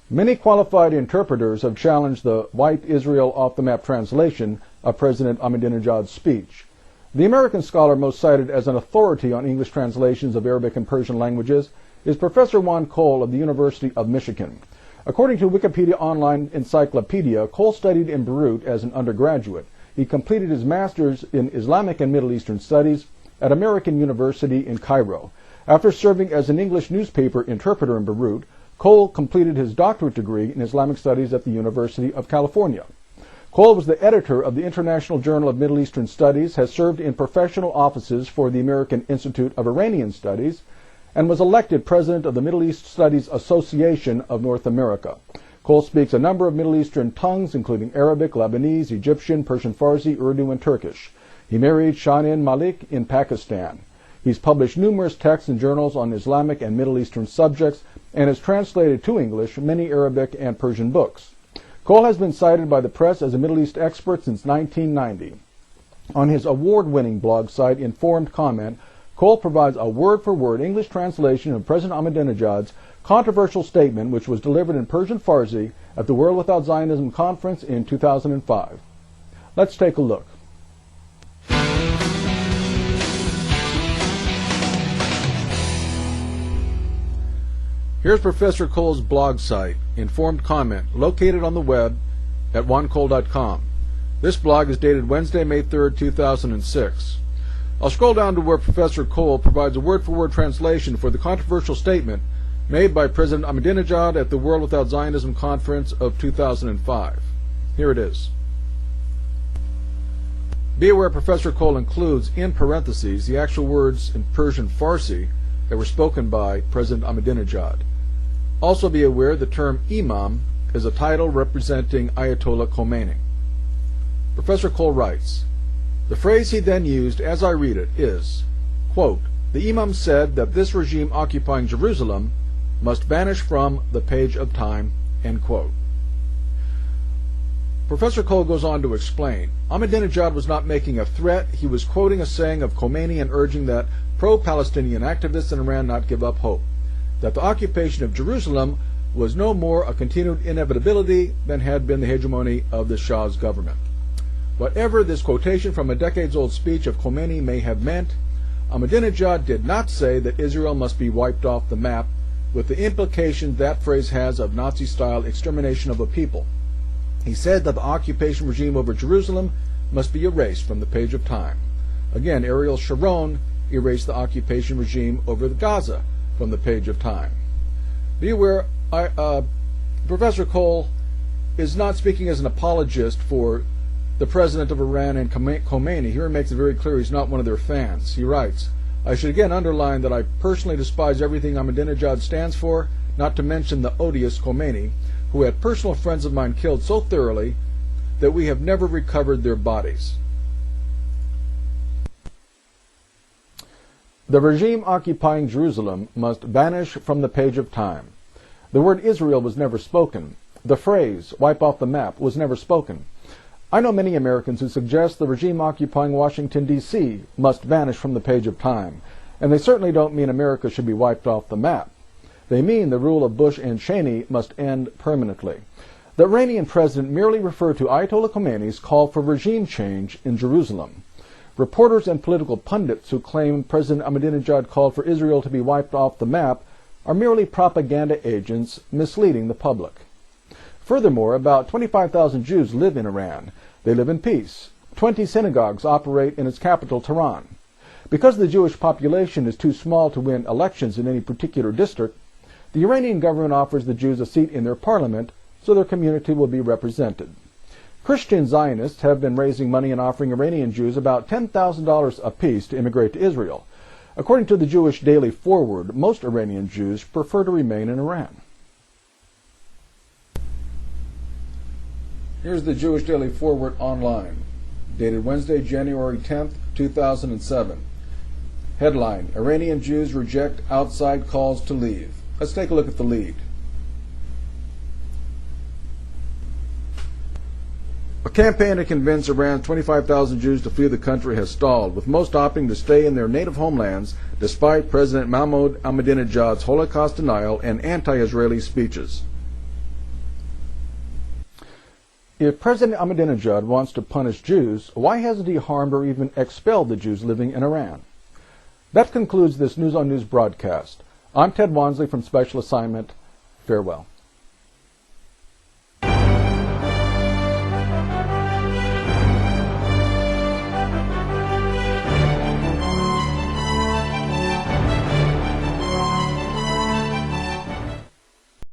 Many qualified interpreters have challenged the "Wipe Israel off the map" translation of President Ahmadinejad's speech. The American scholar most cited as an authority on English translations of Arabic and Persian languages is Professor Juan Cole of the University of Michigan. According to Wikipedia Online Encyclopedia, Cole studied in Beirut as an undergraduate. He completed his master's in Islamic and Middle Eastern Studies at American University in Cairo. After serving as an English newspaper interpreter in Beirut, Cole completed his doctorate degree in Islamic Studies at the University of California. Cole was the editor of the International Journal of Middle Eastern Studies, has served in professional offices for the American Institute of Iranian Studies, and was elected president of the Middle East Studies Association of North America. Cole speaks a number of Middle Eastern tongues, including Arabic, Lebanese, Egyptian, Persian Farsi, Urdu, and Turkish. He married Shanin Malik in Pakistan. He's published numerous texts and journals on Islamic and Middle Eastern subjects and has translated to English many Arabic and Persian books. Cole has been cited by the press as a Middle East expert since 1990. On his award-winning blog site, Informed Comment, Cole provides a word-for-word English translation of President Ahmadinejad's controversial statement, which was delivered in Persian Farsi at the World Without Zionism conference in 2005. Let's take a look. Here's Professor Cole's blog site, Informed Comment, located on the web at juancole.com. This blog is dated Wednesday, May 3rd, 2006. I'll scroll down to where Professor Cole provides a word-for-word translation for the controversial statement made by President Ahmadinejad at the World Without Zionism conference of 2005. Here it is. Be aware Professor Cole includes, in parentheses, the actual words in Persian Farsi that were spoken by President Ahmadinejad. Also be aware the term Imam is a title representing Ayatollah Khomeini. Professor Cole writes, the phrase he then used, as I read it, is, quote, the Imam said that this regime occupying Jerusalem must vanish from the page of time, end quote. Professor Cole goes on to explain, Ahmadinejad was not making a threat, he was quoting a saying of Khomeini and urging that pro-Palestinian activists in Iran not give up hope, that the occupation of Jerusalem was no more a continued inevitability than had been the hegemony of the Shah's government. Whatever this quotation from a decades-old speech of Khomeini may have meant, Ahmadinejad did not say that Israel must be wiped off the map, with the implication that phrase has of Nazi-style extermination of a people. He said that the occupation regime over Jerusalem must be erased from the page of time. Again, Ariel Sharon erased the occupation regime over Gaza from the page of time. Be aware, Professor Cole is not speaking as an apologist for the president of Iran and Khomeini. Here he makes it very clear he's not one of their fans. He writes, I should again underline that I personally despise everything Ahmadinejad stands for, not to mention the odious Khomeini, who had personal friends of mine killed so thoroughly that we have never recovered their bodies. The regime occupying Jerusalem must vanish from the page of time. The word Israel was never spoken. The phrase, wipe off the map, was never spoken. I know many Americans who suggest the regime occupying Washington, D.C. must vanish from the page of time, and they certainly don't mean America should be wiped off the map. They mean the rule of Bush and Cheney must end permanently. The Iranian president merely referred to Ayatollah Khomeini's call for regime change in Jerusalem. Reporters and political pundits who claim President Ahmadinejad called for Israel to be wiped off the map are merely propaganda agents misleading the public. Furthermore, about 25,000 Jews live in Iran. They live in peace. 20 synagogues operate in its capital, Tehran. Because the Jewish population is too small to win elections in any particular district, the Iranian government offers the Jews a seat in their parliament so their community will be represented. Christian Zionists have been raising money and offering Iranian Jews about $10,000 apiece to immigrate to Israel. According to the Jewish Daily Forward, most Iranian Jews prefer to remain in Iran. Here's the Jewish Daily Forward online, dated Wednesday, January 10th, 2007. Headline, Iranian Jews reject outside calls to leave. Let's take a look at the lead. A campaign to convince Iran's 25,000 Jews to flee the country has stalled, with most opting to stay in their native homelands despite President Mahmoud Ahmadinejad's Holocaust denial and anti-Israeli speeches. If President Ahmadinejad wants to punish Jews, why hasn't he harmed or even expelled the Jews living in Iran? That concludes this News on News broadcast. I'm Ted Wansley from Special Assignment. Farewell.